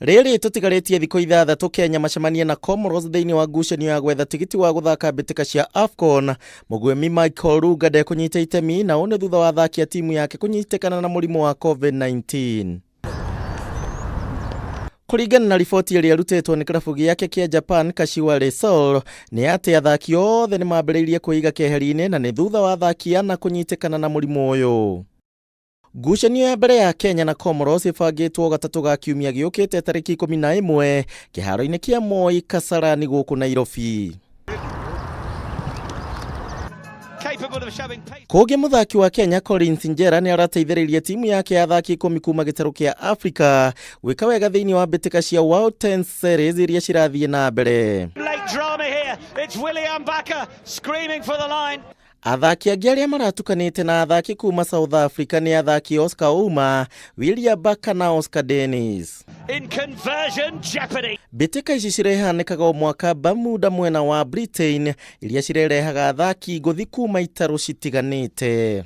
Rĩrĩ tũtigarĩtie thikũ ithathatũ Kenya macemanie na Comoros thĩinĩ wa ngucanio ya gwetha tigiti wa gũthaka mbitika cia AFCON. Mũgwĩmi Michael Olunga ndekũnyita itemi na ũũ nĩ thutha wa athaki a timu yake kũnyitĩkana na mũrimũ wa COVID-19. Kũringana na riboti ĩrĩa ĩrutĩtwo nĩ kĩrabu gĩake kĩa Japan Kashiwa Reysol, nĩ atĩ athaki othe nĩ mambĩrĩirie kwĩiga keheri-inĩ na nĩ thutha wa athaki ana kũnyitĩkana na mũrimũ ũyũ. Ngucanio ya mbere ya Kenya na Comoros ĩbangĩtwo gatatũ ga kiumia gĩũkĩte tarĩki 11 kĩharo-inĩ kĩa Moi Kasarani gũkũ Nairobi. Kũngĩ mũthaki wa Kenya Collins Njera nĩ arateithĩrĩria timu yake ya athaki 10 kuma gĩtarũ kĩa Africa gwĩka wega thĩinĩ wa mbitika cia World 10 Series iria cirathiĩ na mbere. Athaki angĩ arĩa maratukanĩte na athaki kuma South Africa nĩ athaki Oscar Ouma, William Baka na Oscar Dennis. Mbitika ici cirehanĩkaga o mwaka Bermunda mwena wa Britain, iria cirerehaga athaki ngũthi kuma itarũ citiganĩte.